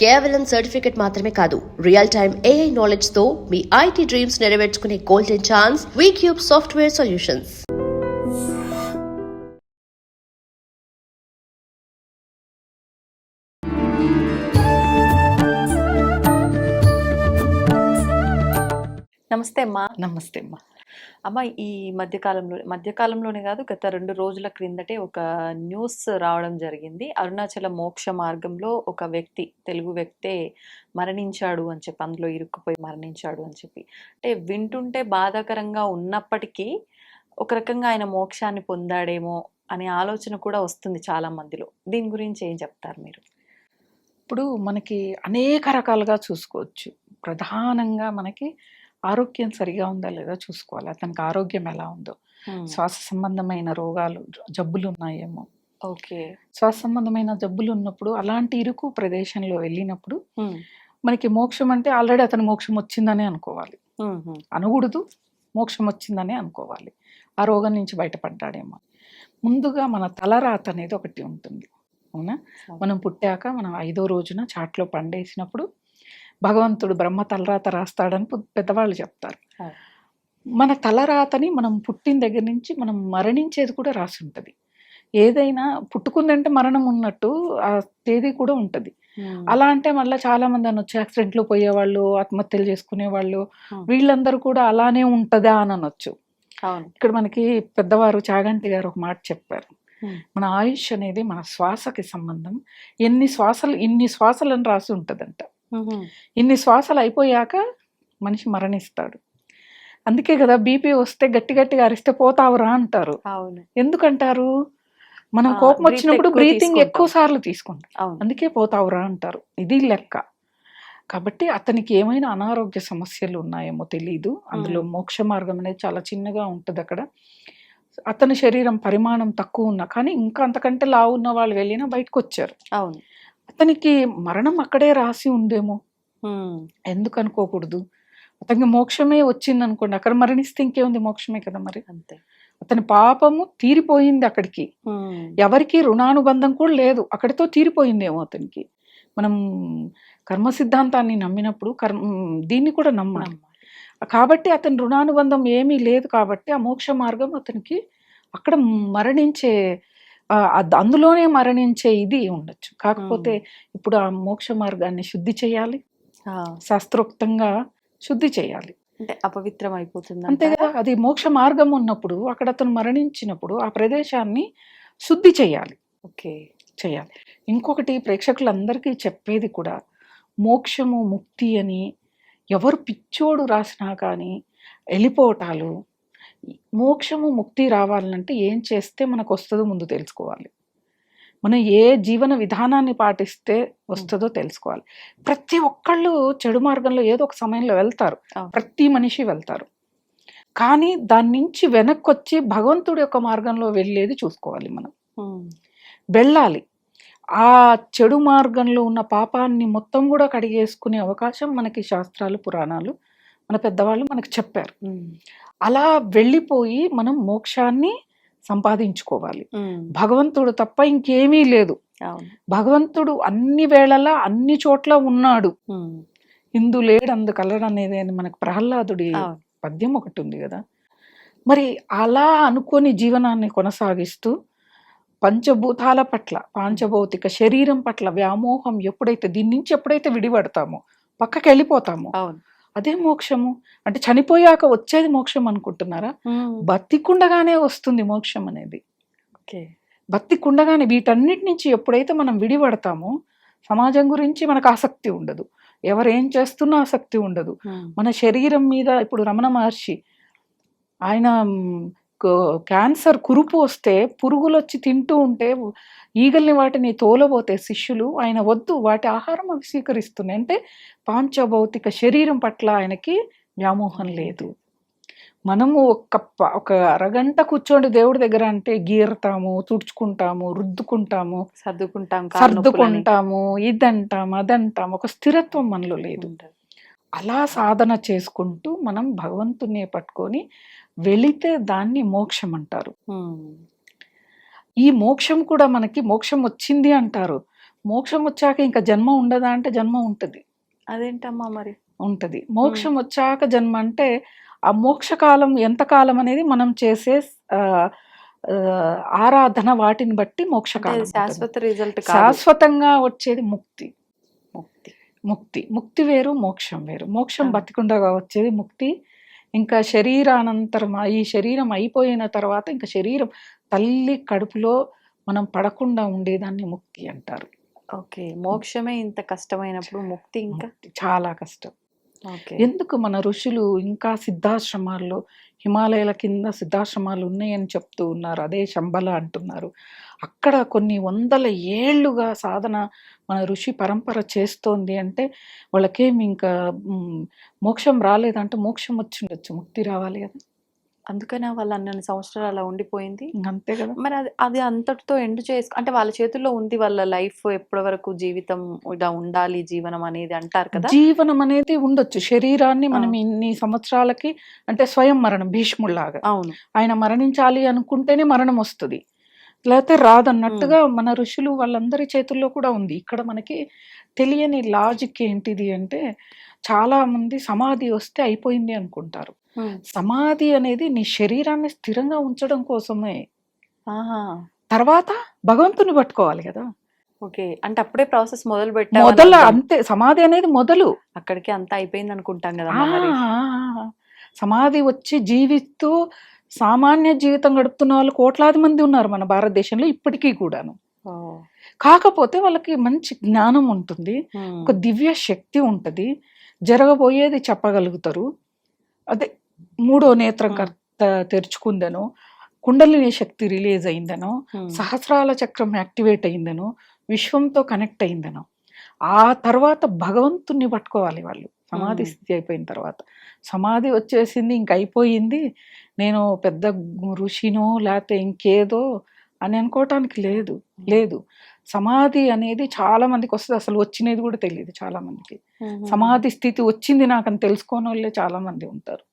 కేవలం సర్టిఫికెట్ మాత్రమే కాదు, రియల్ టైమ్ AI నాలెడ్జ్ తో మీ IT డ్రీమ్స్ నెరవేర్చుకునే golden chance V Cube software solutions. నమస్తే అమ్మా. నమస్తే అమ్మా. అమ్మ, ఈ మధ్యకాలంలోనే కాదు, గత 2 రోజుల క్రిందటే ఒక న్యూస్ రావడం జరిగింది. అరుణాచల మోక్ష మార్గంలో ఒక వ్యక్తి, తెలుగు వ్యక్తే మరణించాడు అని చెప్పి, అందులో ఇరుక్కుపోయి మరణించాడు అని చెప్పి. అంటే వింటుంటే బాధాకరంగా ఉన్నప్పటికీ ఒక రకంగా ఆయన మోక్షాన్ని పొందాడేమో అనే ఆలోచన కూడా వస్తుంది చాలా మందిలో. దీని గురించి ఏం చెప్తారు మీరు? ఇప్పుడు మనకి అనేక రకాలుగా చూసుకోవచ్చు. ప్రధానంగా మనకి ఆరోగ్యం సరిగా ఉందా లేదా చూసుకోవాలి. అతనికి ఆరోగ్యం ఎలా ఉందో, శ్వాస సంబంధమైన రోగాలు, జబ్బులు ఉన్నాయేమో. ఓకే. శ్వాస సంబంధమైన జబ్బులు ఉన్నప్పుడు అలాంటి ఇరుకు ప్రదేశంలో వెళ్ళినప్పుడు మనకి మోక్షం అంటే ఆల్రెడీ అతను మోక్షం వచ్చిందనే అనుకోవాలి. అనకూడదు, మోక్షం వచ్చిందనే అనుకోవాలి. ఆ రోగం నుంచి బయటపడ్డాడేమో. ముందుగా మన తలరాత అనేది ఒకటి ఉంటుంది, అవునా? మనం పుట్టాక మనం 5వ రోజున చాట్లో పండేసినప్పుడు భగవంతుడు బ్రహ్మ తలరాత రాస్తాడని పెద్దవాళ్ళు చెప్తారు. మన తలరాతని మనం పుట్టిన దగ్గర నుంచి మనం మరణించేది కూడా రాసి ఉంటుంది. ఏదైనా పుట్టుకుందంటే మరణం ఉన్నట్టు ఆ తేదీ కూడా ఉంటుంది. అలా అంటే మళ్ళీ చాలా మంది అనొచ్చు, యాక్సిడెంట్లో పోయేవాళ్ళు, ఆత్మహత్యలు చేసుకునేవాళ్ళు, వీళ్ళందరూ కూడా అలానే ఉంటుందా అని అనొచ్చు. ఇక్కడ మనకి పెద్దవారు చాగంటి గారు ఒక మాట చెప్పారు, మన ఆయుష్ అనేది మన శ్వాసకి సంబంధం. ఇన్ని శ్వాసలు అని రాసి ఉంటుందంట. ఇన్ని శ్వాసలు అయిపోయాక మనిషి మరణిస్తాడు. అందుకే కదా బీపీ వస్తే గట్టి గట్టిగా అరిస్తే పోతావురా అంటారు. ఎందుకంటారు? మనం కోపం వచ్చినప్పుడు బ్రీతింగ్ ఎక్కువ సార్లు తీసుకుంటాం, అందుకే పోతావురా అంటారు. ఇది లెక్క. కాబట్టి అతనికి ఏమైనా అనారోగ్య సమస్యలు ఉన్నాయేమో తెలియదు. అందులో మోక్ష మార్గం అనేది చాలా చిన్నగా ఉంటుంది. అక్కడ అతని శరీరం పరిమాణం తక్కువ ఉన్నా కానీ ఇంకా అంతకంటే లావు ఉన్న వాళ్ళు వెళ్ళినా బయటకు వచ్చారు. అతనికి మరణం అక్కడే రాసి ఉందేమో. ఎందుకు అనుకోకూడదు? అతనికి మోక్షమే వచ్చింది అనుకోండి, అక్కడ మరణిస్తే ఇంకేముంది, మోక్షమే కదా మరి. అంతే. అతని పాపము తీరిపోయింది అక్కడికి. ఎవరికి రుణానుబంధం కూడా లేదు, అక్కడితో తీరిపోయిందేమో అతనికి. మనం కర్మ సిద్ధాంతాన్ని నమ్మినప్పుడు దీన్ని కూడా నమ్మాలి. కాబట్టి అతని రుణానుబంధం ఏమీ లేదు కాబట్టి ఆ మోక్ష మార్గం అతనికి అక్కడ మరణించే అందులోనే మరణించే ఇది ఉండొచ్చు. కాకపోతే ఇప్పుడు ఆ మోక్ష మార్గాన్ని శుద్ధి చేయాలి, శాస్త్రోక్తంగా శుద్ధి చేయాలి. అంటే అపవిత్రం అయిపోతుంది అంతే కదా. అది మోక్ష మార్గం ఉన్నప్పుడు అక్కడ అతను మరణించినప్పుడు ఆ ప్రదేశాన్ని శుద్ధి చేయాలి. ఓకే, చేయాలి. ఇంకొకటి ప్రేక్షకులందరికీ చెప్పేది కూడా, మోక్షము ముక్తి అని ఎవరు పిచ్చోడు రాసినా కానీ వెళ్ళిపోవటాలు. మోక్షము ముక్తి రావాలంటే ఏం చేస్తే మనకు వస్తుందో ముందు తెలుసుకోవాలి. మనం ఏ జీవన విధానాన్ని పాటిస్తే వస్తుందో తెలుసుకోవాలి. ప్రతి ఒక్కళ్ళు చెడు మార్గంలో ఏదో ఒక సమయంలో వెళ్తారు, ప్రతి మనిషి వెళ్తారు. కానీ దాని నుంచి వెనక్కి వచ్చి భగవంతుడి యొక్క మార్గంలో వెళ్ళేది చూసుకోవాలి. మనం వెళ్ళాలి. ఆ చెడు మార్గంలో ఉన్న పాపాన్ని మొత్తం కూడా కడిగేసుకునే అవకాశం మనకి శాస్త్రాలు, పురాణాలు, మన పెద్దవాళ్ళు మనకు చెప్పారు. అలా వెళ్ళిపోయి మనం మోక్షాన్ని సంపాదించుకోవాలి. భగవంతుడు తప్ప ఇంకేమీ లేదు. భగవంతుడు అన్ని వేళలా అన్ని చోట్ల ఉన్నాడు. ఇందు లేడు అందు కలడు అనేది మనకు ప్రహ్లాదుడి పద్యం ఒకటి ఉంది కదా. మరి అలా అనుకొని జీవనాన్ని కొనసాగిస్తూ పంచభూతాల పట్ల, పాంచభౌతిక శరీరం పట్ల వ్యామోహం ఎప్పుడైతే, దీని నుంచి ఎప్పుడైతే విడిపడతామో పక్కకి వెళ్ళిపోతామో అదే మోక్షము. అంటే చనిపోయాక వచ్చేది మోక్షం అనుకుంటున్నారా? బతికుండగానే వస్తుంది మోక్షం అనేది. బతికుండగానే వీటన్నిటి నుంచి ఎప్పుడైతే మనం విడిపడతామో సమాజం గురించి మనకు ఆసక్తి ఉండదు, ఎవరేం చేస్తున్నా ఆసక్తి ఉండదు. మన శరీరం మీద ఇప్పుడు రమణ మహర్షి, ఆయన క్యాన్సర్ కురుపు వస్తే పురుగులు వచ్చి తింటూ ఉంటే ఈగల్ని వాటిని తోలబోతే శిష్యులు, ఆయన వద్దు, వాటి ఆహారం అవి స్వీకరిస్తున్నాయి. అంటే పాంచభౌతిక శరీరం పట్ల ఆయనకి వ్యామోహం లేదు. మనము ఒక అరగంట కూర్చోండి దేవుడి దగ్గర అంటే గీరతాము, తుడుచుకుంటాము, రుద్దుకుంటాము, సర్దుకుంటాము, ఇదంటాము అదంటాము. ఒక స్థిరత్వం మనలో లేదు. అలా సాధన చేసుకుంటూ మనం భగవంతుని పట్టుకొని వెళితే దాన్ని మోక్షం అంటారు. ఈ మోక్షం కూడా మనకి మోక్షం వచ్చింది అంటారు. మోక్షం వచ్చాక ఇంకా జన్మ ఉండదా అంటే జన్మ ఉంటది. అదేంటమ్మా మరి? ఉంటది. మోక్షం వచ్చాక జన్మ అంటే ఆ మోక్షకాలం ఎంతకాలం అనేది మనం చేసే ఆహ్, ఆరాధన వాటిని బట్టి అంటే మోక్షకాలం ఉంటుంది. శాశ్వత రిజల్ట్ కాదు. శాశ్వతంగా వచ్చేది ముక్తి. ముక్తి. ముక్తి వేరు, మోక్షం వేరు. మోక్షం ఆ. బతికుండగా వచ్చేది ముక్తి. ఇంకా శరీరానంతరం ఈ శరీరం అయిపోయిన తర్వాత ఇంకా శరీరం తల్లి కడుపులో మనం పడకుండా ఉండేదాన్ని ముక్తి అంటారు. ఓకే. మోక్షమే ఇంత కష్టమైనప్పుడు ముక్తి ఇంకా? ముక్తి చాలా కష్టం. ఓకే. ఎందుకు మన ఋషులు ఇంకా సిద్ధాశ్రమాల్లో హిమాలయాల కింద సిద్ధాశ్రమాలు ఉన్నాయని చెప్తూ ఉన్నారు. అదే శంబల అంటున్నారు. అక్కడ కొన్ని వందల ఏళ్లుగా సాధన మన ఋషి పరంపర చేస్తోంది అంటే వాళ్ళకేమి ఇంకా మోక్షం రాలేదంటే మోక్షం వచ్చిండొచ్చు, ముక్తి రావాలి కదా. అందుకనే వాళ్ళు అన్ని సంవత్సరాలు అలా ఉండిపోయింది. అంతే కదా. మరి అది అంతటితో ఎండ్ అంటే వాళ్ళ చేతుల్లో ఉంది వాళ్ళ లైఫ్ ఎప్పటి వరకు జీవితం ఇలా ఉండాలి జీవనం అనేది అంటారు కదా. జీవనం అనేది ఉండొచ్చు. శరీరాన్ని మనం ఇన్ని సంవత్సరాలకి అంటే స్వయం మరణం భీష్ముడిలాగా అవును. ఆయన మరణించాలి అనుకుంటేనే మరణం వస్తుంది, లేకపోతే రాదన్నట్టుగా మన ఋషులు వాళ్ళందరి చేతుల్లో కూడా ఉంది. ఇక్కడ మనకి తెలియని లాజిక్ ఏంటిది అంటే చాలా మంది సమాధి వస్తే అయిపోయింది అనుకుంటారు. సమాధి అనేది నీ శరీరాన్ని స్థిరంగా ఉంచడం కోసమే. తర్వాత భగవంతుని పట్టుకోవాలి కదా. ఓకే. అంటే అప్పుడే ప్రాసెస్ మొదలు అంతే. సమాధి అనేది మొదలు. అక్కడికి అంతా అయిపోయింది అనుకుంటాం కదా. సమాధి వచ్చి జీవిస్తూ సామాన్య జీవితం గడుపుతున్న వాళ్ళు కోట్లాది మంది ఉన్నారు మన భారతదేశంలో ఇప్పటికీ కూడాను. కాకపోతే వాళ్ళకి మంచి జ్ఞానం ఉంటుంది, ఒక దివ్య శక్తి ఉంటది, జరగబోయేది చెప్పగలుగుతారు. అదే మూడో నేత్రం తెరుచుకుందనో, కుండలిని శక్తి రిలీజ్ అయిందనో, సహస్రాల చక్రం యాక్టివేట్ అయిందనో, విశ్వంతో కనెక్ట్ అయిందనో, ఆ తర్వాత భగవంతుణ్ణి పట్టుకోవాలి వాళ్ళు. సమాధి స్థితి అయిపోయిన తర్వాత సమాధి వచ్చేసింది ఇంక అయిపోయింది, నేను పెద్ద ఋషినో లేకపోతే ఇంకేదో అని అనుకోవటానికి లేదు. సమాధి అనేది చాలా మందికి వస్తుంది, అసలు వచ్చినది కూడా తెలియదు చాలా మందికి. సమాధి స్థితి వచ్చింది నాకని తెలుసుకోని వాళ్ళే చాలా మంది ఉంటారు.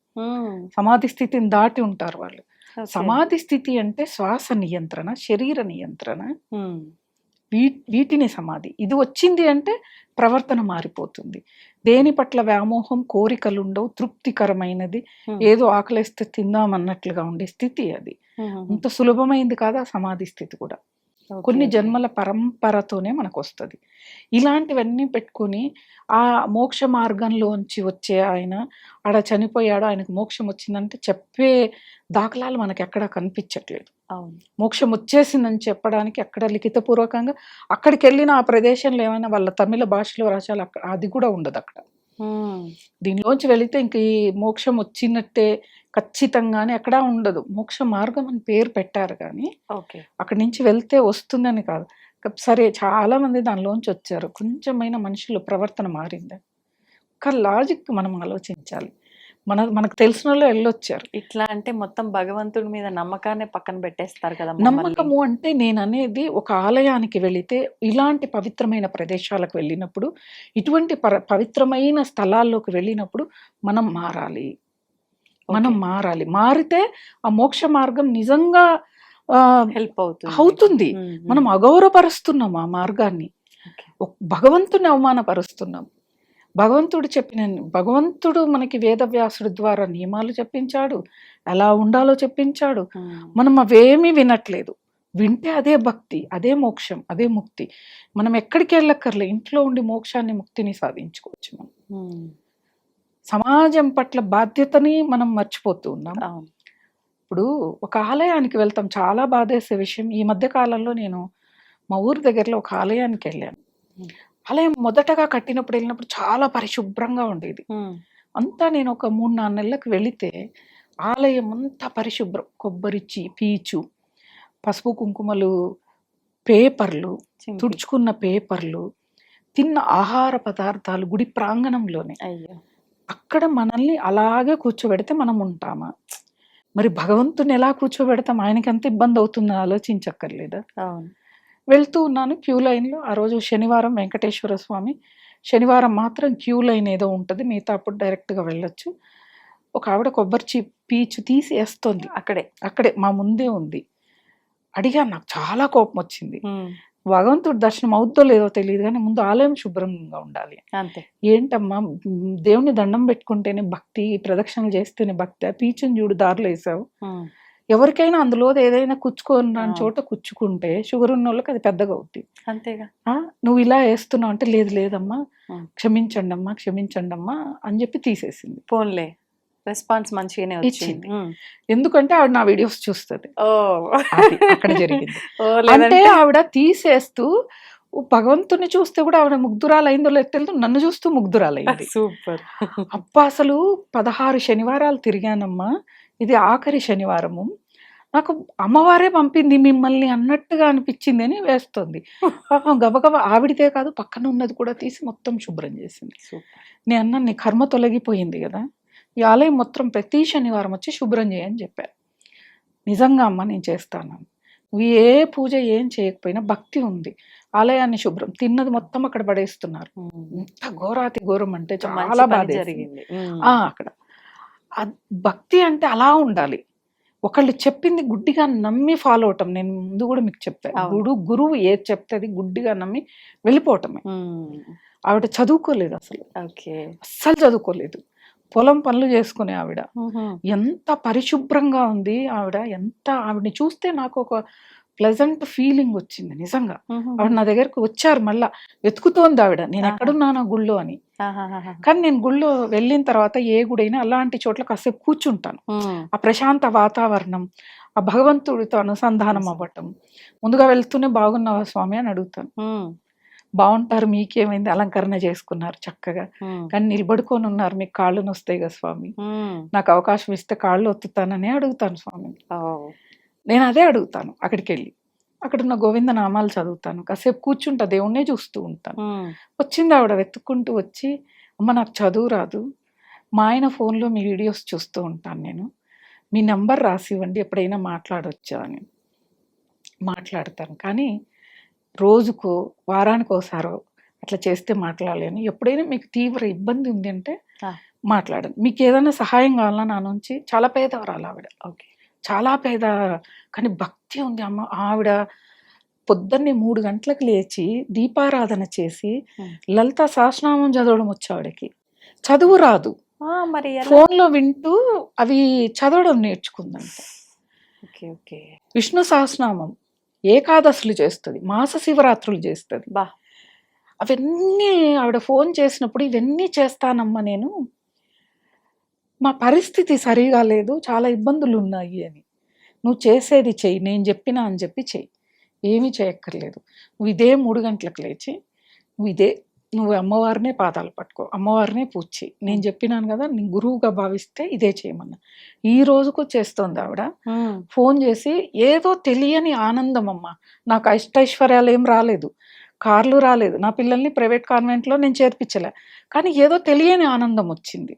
సమాధి స్థితిని దాటి ఉంటారు వాళ్ళు. సమాధి స్థితి అంటే శ్వాస నియంత్రణ, శరీర నియంత్రణ, వీటిని సమాధి. ఇది వచ్చింది అంటే ప్రవర్తన మారిపోతుంది. దేని పట్ల వ్యామోహం, కోరికలు ఉండవు, తృప్తికరమైనది, ఏదో ఆకలిస్తే తిందామన్నట్లుగా ఉండే స్థితి అది. అంత సులభమైంది కాదు ఆ సమాధి స్థితి కూడా. కొన్ని జన్మల పరంపరతోనే మనకు వస్తుంది. ఇలాంటివన్నీ పెట్టుకుని ఆ మోక్ష మార్గంలోంచి వచ్చే ఆయన ఆడ చనిపోయాడు, ఆయనకు మోక్షం వచ్చిందంటే చెప్పే దాఖలాలు మనకి ఎక్కడ కనిపించట్లేదు. మోక్షం వచ్చేసిందని చెప్పడానికి అక్కడ లిఖితపూర్వకంగా అక్కడికి వెళ్ళిన ఆ ప్రదేశంలో ఏమైనా వాళ్ళ తమిళ భాషలో రాశాలు అక్కడ అది కూడా ఉండదు అక్కడ. దీనిలోంచి వెళితే ఇంక ఈ మోక్షం వచ్చినట్టే ఖచ్చితంగానే ఎక్కడ ఉండదు. మోక్ష మార్గం అని పేరు పెట్టారు కానీ అక్కడి నుంచి వెళ్తే వస్తుందని కాదు. సరే చాలా మంది దానిలోంచి వచ్చారు, కొంచెమైనా మనుషుల ప్రవర్తన మారింది. ఒక లాజిక్ మనం ఆలోచించాలి. మనకు తెలిసిన వాళ్ళు వెళ్ళొచ్చారు. ఇట్లా అంటే మొత్తం భగవంతుడి మీద నమ్మకాన్ని పక్కన పెట్టేస్తారు కదా. నమ్మకము అంటే నేను అనేది ఒక ఆలయానికి వెళితే ఇలాంటి పవిత్రమైన ప్రదేశాలకు వెళ్ళినప్పుడు, ఇటువంటి పవిత్రమైన స్థలాల్లోకి వెళ్ళినప్పుడు మనం మారాలి. మారితే ఆ మోక్ష మార్గం నిజంగా హెల్ప్ అవుతుంది. మనం అగౌరవపరుస్తున్నాం ఆ మార్గాన్ని, భగవంతుని అవమానపరుస్తున్నాం. భగవంతుడు మనకి వేదవ్యాసుడి ద్వారా నియమాలు చెప్పించాడు, ఎలా ఉండాలో చెప్పించాడు. మనం అవేమీ వినట్లేదు. వింటే అదే భక్తి, అదే మోక్షం, అదే ముక్తి. మనం ఎక్కడికి వెళ్ళక్కర్లే, ఇంట్లో ఉండి మోక్షాన్ని, ముక్తిని సాధించుకోవచ్చు. మనం సమాజం పట్ల బాధ్యతని మనం మర్చిపోతూ ఉన్నాం. ఇప్పుడు ఒక ఆలయానికి వెళ్తాం, చాలా బాధేసే విషయం. ఈ మధ్య కాలంలో నేను మా ఊరి దగ్గరలో ఒక ఆలయానికి వెళ్ళాను. ఆలయం మొదటగా వెళ్ళినప్పుడు చాలా పరిశుభ్రంగా ఉండేది. అంతా నేను ఒక 3-4 నెలలకు వెళితే ఆలయం అంతా పరిశుభ్రం. కొబ్బరి పీచు, పసుపు కుంకుమలు, పేపర్లు, తుడుచుకున్న పేపర్లు, తిన్న ఆహార పదార్థాలు గుడి ప్రాంగణంలోనే. అక్కడ మనల్ని అలాగే కూర్చోబెడితే మనం ఉంటామా? మరి భగవంతుని ఎలా కూర్చోబెడతాం? ఆయనకి ఎంత ఇబ్బంది అవుతుందో ఆలోచించక్కర్లేదా? వెళ్తూ ఉన్నాను క్యూ లైన్లో. ఆ రోజు శనివారం, వెంకటేశ్వర స్వామి. శనివారం మాత్రం క్యూ లైన్ ఏదో ఉంటుంది, మిగతా అప్పుడు డైరెక్ట్గా వెళ్ళొచ్చు. ఒక ఆవిడ కొబ్బరి పీచు తీసి వేస్తోంది. అక్కడే మా ముందే ఉంది. అడిగా, నాకు చాలా కోపం వచ్చింది. భగవంతుడి దర్శనం అవుద్దో లేదో తెలియదు కానీ ముందు ఆలయం శుభ్రంగా ఉండాలి. అంతే. ఏంటమ్మా దేవుని దండం పెట్టుకుంటేనే భక్తి, ప్రదక్షిణలు చేస్తేనే భక్తి. పీచుని చూడు దారిలో వేసావు. ఎవరికైనా అందులో ఏదైనా కుచ్చుకొని చోట కుచ్చుకుంటే షుగర్ ఉన్న వాళ్ళకి అది పెద్దగా అవుద్ది. అంతేగా. నువ్వు ఇలా వేస్తున్నావు అంటే లేదు లేదమ్మా క్షమించండి అమ్మా అని చెప్పి తీసేసింది. ఫోన్లే రెస్పాన్స్ మంచిగానే వచ్చింది. ఎందుకంటే ఆవిడ నా వీడియోస్ చూస్తుంది. అక్కడ జరిగింది. అంటే లేదంటే ఆవిడ తీసేస్తూ భగవంతుని చూస్తే కూడా ఆవిడ ముగ్ధురాలైందో లేదో తెలియదు, నన్ను చూస్తూ ముగ్ధురాలైంది. సూపర్. అబ్బా అసలు 16 శనివారాలు తిరిగానమ్మా, ఇది ఆఖరి శనివారము, నాకు అమ్మవారే పంపింది మిమ్మల్ని అన్నట్టుగా అనిపించింది అని వేస్తుంది. గబగబా ఆవిడితే కాదు పక్కన ఉన్నది కూడా తీసి మొత్తం శుభ్రం చేసింది. నేను అన్నా నీ కర్మ తొలగిపోయింది కదా, ఈ ఆలయం మొత్తం ప్రతి శనివారం వచ్చి శుభ్రం చేయని చెప్పాను. నిజంగా అమ్మ నేను చేస్తాను. నువ్వు ఏ పూజ ఏం చేయకపోయినా భక్తి ఉంది, ఆలయాన్ని శుభ్రం, తిన్నది మొత్తం అక్కడ పడేస్తున్నారు. ఎంత ఘోరాతి ఘోరం అంటే చాలా బాధ జరిగింది అక్కడ. భక్తి అంటే అలా ఉండాలి. ఒకళ్ళు చెప్పింది గుడ్డిగా నమ్మి ఫాలో అవటం. నేను ముందు కూడా మీకు చెప్పాను, గురువు ఏది చెప్తే అది గుడ్డిగా నమ్మి వెళ్ళిపోవటమే. ఆవిడ చదువుకోలేదు అసలు, అస్సలు చదువుకోలేదు. పొలం పనులు చేసుకునే ఆవిడ ఎంత పరిశుభ్రంగా ఉంది ఆవిడ. ఆవిడని చూస్తే నాకు ఒక ప్లెజెంట్ ఫీలింగ్ వచ్చింది నిజంగా. ఆవిడ నా దగ్గరకు వచ్చారు, మళ్ళా వెతుకుతోంది ఆవిడ నేను ఎక్కడున్నానో గుళ్ళో అని. కానీ నేను గుళ్ళో వెళ్ళిన తర్వాత ఏ గుడైనా అలాంటి చోట్ల కాసేపు కూర్చుంటాను. ఆ ప్రశాంత వాతావరణం, ఆ భగవంతుడితో అనుసంధానం అవ్వటం. ముందుగా వెళ్తూనే బాగున్నావా స్వామి అని అడుగుతాను. బాగుంటారు, మీకేమైంది, అలంకరణ చేసుకున్నారు చక్కగా, కానీ నిలబడుకొని ఉన్నారు, మీకు కాళ్ళు నొస్తాయి కదా స్వామి, నాకు అవకాశం ఇస్తే కాళ్ళు ఒత్తుతానని అడుగుతాను స్వామి. నేను అదే అడుగుతాను. అక్కడికి వెళ్ళి అక్కడున్న గోవింద నామాలు చదువుతాను, కాసేపు కూర్చుంటా, దేవుణ్ణే చూస్తూ ఉంటాను. వచ్చింది ఆవిడ వెతుక్కుంటూ వచ్చి, అమ్మ నాకు చదువు రాదు, మా ఆయన ఫోన్లో మీ వీడియోస్ చూస్తూ ఉంటాను, నేను మీ నంబర్ రాసి ఇవ్వండి, ఎప్పుడైనా మాట్లాడొచ్చా అని. మాట్లాడతాను, కానీ రోజుకో వారానికి ఒకసారో అట్లా చేస్తే మాట్లాడలేను. ఎప్పుడైనా మీకు తీవ్ర ఇబ్బంది ఉంది అంటే మాట్లాడను. మీకు ఏదైనా సహాయం కావాలన్నా నా నుంచి. చాలా పేదవరాలు ఆవిడ, చాలా పేద, కానీ భక్తి ఉంది అమ్మ. ఆవిడ పొద్దున్నే 3 గంటలకు లేచి దీపారాధన చేసి లలిత సహస్రనామం చదవడం వచ్చి ఆవిడకి. చదువు రాదు, మరి ఫోన్లో వింటూ అవి చదవడం నేర్చుకుందంట. విష్ణు సహస్రనామం ఏకాదశులు చేస్తుంది, మాస శివరాత్రులు చేస్తుంది. అవన్నీ ఆవిడ ఫోన్ చేసినప్పుడు ఇవన్నీ చేస్తానమ్మా నేను, మా పరిస్థితి సరిగా లేదు, చాలా ఇబ్బందులు ఉన్నాయి అని. నువ్వు చేసేది చెయ్యి, నేను చెప్పినా అని చెప్పి చెయ్యి, ఏమీ చేయక్కర్లేదు. నువ్వు ఇదే 3 గంటలకు లేచి నువ్వు అమ్మవారినే పాదాలు పట్టుకో, అమ్మవారినే పూజ చేయి, నేను చెప్పినాను కదా, నీ గురువుగా భావిస్తే ఇదే చేయమన్నా. ఈ రోజుకు చేస్తోంది ఆవిడ. ఫోన్ చేసి ఏదో తెలియని ఆనందం అమ్మ, నాకు అష్టైశ్వర్యాలు ఏం రాలేదు, కార్లు రాలేదు, నా పిల్లల్ని ప్రైవేట్ కాన్వెంట్లో నేను చేర్పించలే, కానీ ఏదో తెలియని ఆనందం వచ్చింది.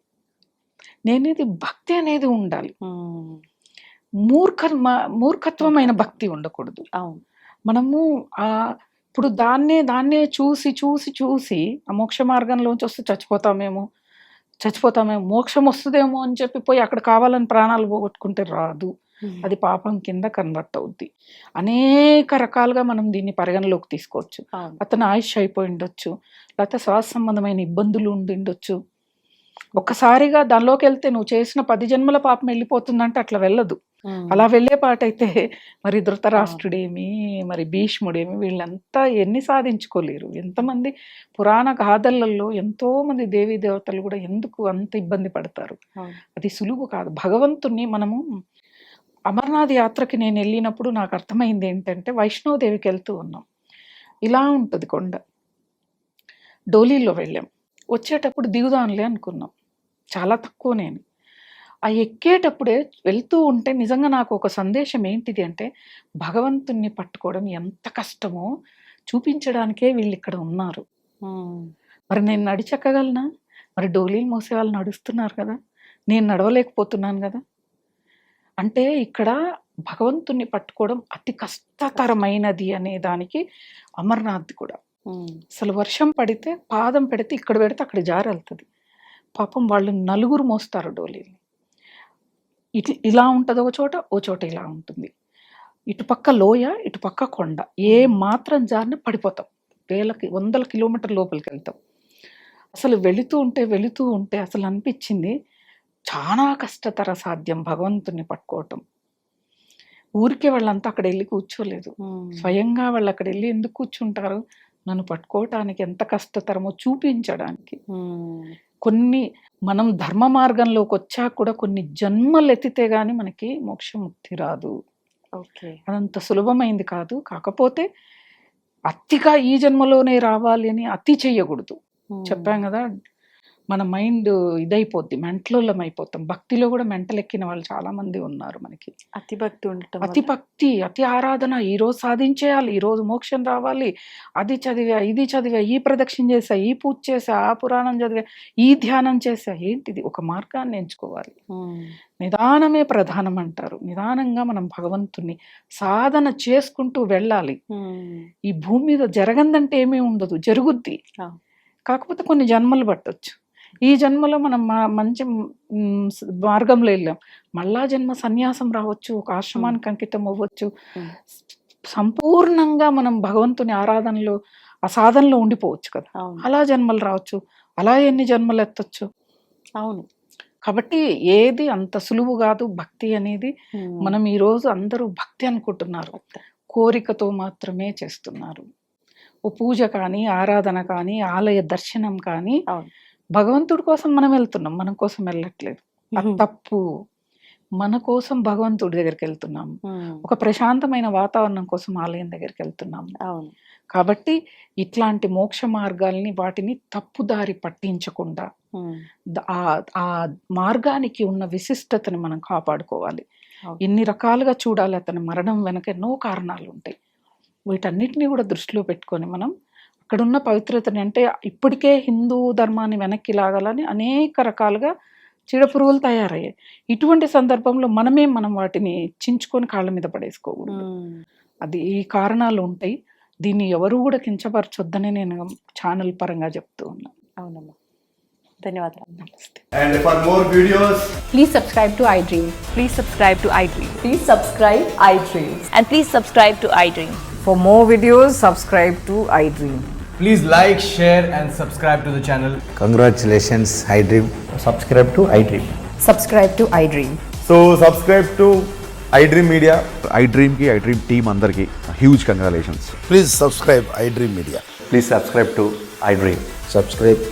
ఇది భక్తి అనేది ఉండాలి, మూర్ఖత్వమైన భక్తి ఉండకూడదు. మనము ఇప్పుడు దాన్నే చూసి ఆ మోక్ష మార్గంలోంచి వస్తే చచ్చిపోతామేమో, మోక్షం వస్తుందేమో అని చెప్పి పోయి అక్కడ కావాలని ప్రాణాలు పోగొట్టుకుంటే రాదు, అది పాపం కింద కన్వర్ట్ అవుద్ది. అనేక రకాలుగా మనం దీన్ని పరిగణలోకి తీసుకోవచ్చు. అతను ఆయుష్ అయిపోయి ఉండొచ్చు, లేకపోతే శ్వాస సంబంధమైన ఇబ్బందులు ఉండిండొచ్చు. ఒక్కసారిగా దానిలోకి వెళ్తే నువ్వు చేసిన 10 జన్మల పాపం వెళ్ళిపోతుందంటే అట్లా వెళ్ళదు. అలా వెళ్ళే పాటైతే మరి ధృతరాష్ట్రుడేమి, మరి భీష్ముడేమి, వీళ్ళంతా ఎన్ని సాధించుకోలేరు. ఎంతమంది పురాణ గాథలలో ఎంతో మంది దేవీ దేవతలు కూడా ఎందుకు అంత ఇబ్బంది పడతారు. అది సులువు కాదు. భగవంతుణ్ణి మనము అమర్నాథ్ యాత్రకి నేను వెళ్ళినప్పుడు నాకు అర్థమైంది ఏంటంటే, వైష్ణోదేవికి వెళ్తూ ఉన్నాం, ఇలా ఉంటుంది కొండ, డోలీలో వెళ్ళాం, వచ్చేటప్పుడు దిగుదాంలే అనుకున్నాం, చాలా తక్కువ. నేను ఎక్కేటప్పుడే వెళ్తూ ఉంటే నిజంగా నాకు ఒక సందేశం ఏంటిది అంటే, భగవంతుణ్ణి పట్టుకోవడం ఎంత కష్టమో చూపించడానికే వీళ్ళు ఇక్కడ ఉన్నారు. మరి నేను నడిచెక్కగలనా? మరి డోలీలు మోసే వాళ్ళు నడుస్తున్నారు కదా, నేను నడవలేకపోతున్నాను కదా. అంటే ఇక్కడ భగవంతుణ్ణి పట్టుకోవడం అతి కష్టతరమైనది అనే దానికి అమర్నాథ్ కూడా. అసలు వర్షం పడితే పాదం పెడితే ఇక్కడ పెడితే అక్కడ జారెళ్తుంది. పాపం వాళ్ళు 4 మోస్తారు డోలీని. ఇలా ఉంటుంది, ఒక చోట ఇలా ఉంటుంది. ఇటుపక్క లోయ, ఇటుపక్క కొండ. ఏ మాత్రం జారిన పడిపోతాం. వందల కిలోమీటర్ లోపలికి వెళ్తాం. అసలు వెళుతూ ఉంటే అసలు అనిపించింది చాలా కష్టతర సాధ్యం భగవంతుని పట్టుకోవటం. ఊరికే వాళ్ళంతా అక్కడ వెళ్ళి కూర్చోలేదు. స్వయంగా వాళ్ళు అక్కడ వెళ్ళి ఎందుకు కూర్చుంటారు? నన్ను పట్టుకోవటానికి ఎంత కష్టతరమో చూపించడానికి. కొన్ని మనం ధర్మ మార్గంలోకి వచ్చాక కూడా కొన్ని జన్మలు ఎత్తితే గాని మనకి మోక్షముక్తి రాదు. అదంత సులభమైంది కాదు. కాకపోతే అతిగా ఈ జన్మలోనే రావాలి అని అతి చెయ్యకూడదు. చెప్పాం కదా, మన మైండ్ ఇదైపోద్ది, మెంటలోళ్ళం అయిపోతాం. భక్తిలో కూడా మెంటల్ ఎక్కిన వాళ్ళు చాలా మంది ఉన్నారు మనకి. అతి భక్తి ఉండటం, అతి భక్తి, అతి ఆరాధన. ఈరోజు సాధించేయాలి, ఈరోజు మోక్షం రావాలి, అది చదివా, ఇది చదివా, ఈ ప్రదక్షిణ చేసా, ఈ పూజ చేసా, ఆ పురాణం చదివా, ఈ ధ్యానం చేసా. ఏంటిది? ఒక మార్గాన్ని ఎంచుకోవాలి. నిదానమే ప్రధానం అంటారు. నిదానంగా మనం భగవంతుని సాధన చేసుకుంటూ వెళ్ళాలి. ఈ భూమి మీద జరగందంటే ఏమీ ఉండదు, జరుగుద్ది. కాకపోతే కొన్ని జన్మలు పట్టొచ్చు. ఈ జన్మలో మనం మంచి మార్గంలో వెళ్ళాం, మళ్ళా జన్మ సన్యాసం రావచ్చు, ఒక ఆశ్రమానికి అంకితం అవ్వచ్చు. సంపూర్ణంగా మనం భగవంతుని ఆరాధనలో, ఆ సాధనలో ఉండిపోవచ్చు కదా. అలా జన్మలు రావచ్చు, అలా ఎన్ని జన్మలు ఎత్తొచ్చు. అవును. కాబట్టి ఏది అంత సులువు కాదు భక్తి అనేది. మనం ఈరోజు అందరూ భక్తి అనుకుంటున్నారు, కోరికతో మాత్రమే చేస్తున్నారు. ఓ పూజ కానీ, ఆరాధన కానీ, ఆలయ దర్శనం కానీ భగవంతుడి కోసం మనం వెళ్తున్నాం, మన కోసం వెళ్ళట్లేదు. అది తప్పు. మన కోసం భగవంతుడి దగ్గరికి వెళ్తున్నాము, ఒక ప్రశాంతమైన వాతావరణం కోసం ఆలయం దగ్గరికి వెళ్తున్నాము. కాబట్టి ఇట్లాంటి మోక్ష మార్గాల్ని, వాటిని తప్పుదారి పట్టించకుండా ఆ మార్గానికి ఉన్న విశిష్టతని మనం కాపాడుకోవాలి. ఎన్ని రకాలుగా చూడాలి, అతని మరణం వెనక ఎన్నో కారణాలు ఉంటాయి. వీటన్నిటిని కూడా దృష్టిలో పెట్టుకొని మనం అక్కడున్న పవిత్రతని, అంటే ఇప్పటికే హిందూ ధర్మాన్ని వెనక్కి లాగాలని అనేక రకాలుగా చీడపురుగులు తయారయ్యాయి. ఇటువంటి సందర్భంలో మనం వాటిని చించుకొని కాళ్ళ మీద పడేసుకోకూడదు. అది ఈ కారణాలు ఉంటాయి. దీన్ని ఎవరు కూడా కించపరచొద్దని నేను ఛానల్ పరంగా చెప్తూ ఉన్నాను. అవునమ్మా, ధన్యవాదాలు. నమస్తే. And for more videos, Please subscribe to iDream. Please subscribe to iDream. Please subscribe iDream. And please subscribe to iDream. For more videos, subscribe to iDream. please like, share and subscribe to the channel. Congratulations, iDream. Subscribe to iDream. Subscribe to iDream. So subscribe to iDream Media. iDream ki iDream team andarki huge congratulations. Please subscribe iDream Media. Please subscribe to iDream. Subscribe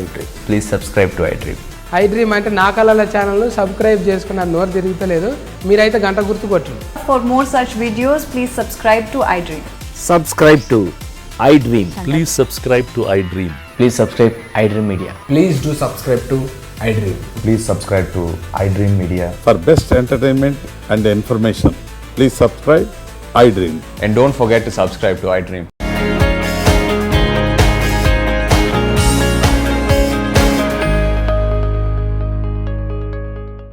iDream. Please subscribe to iDream. iDream అంటే నా కళల channel subscribe చేసుకున్న నోరు తిరుగుతలేదు, మీరైతే గంట గుర్తు కొట్టండి. For more such videos, please subscribe to iDream. Subscribe to iDream. Please subscribe to iDream. Please subscribe iDream Media. Please do subscribe to iDream. Please subscribe to iDream Media. For best entertainment and information, please subscribe iDream. And don't forget to subscribe to iDream.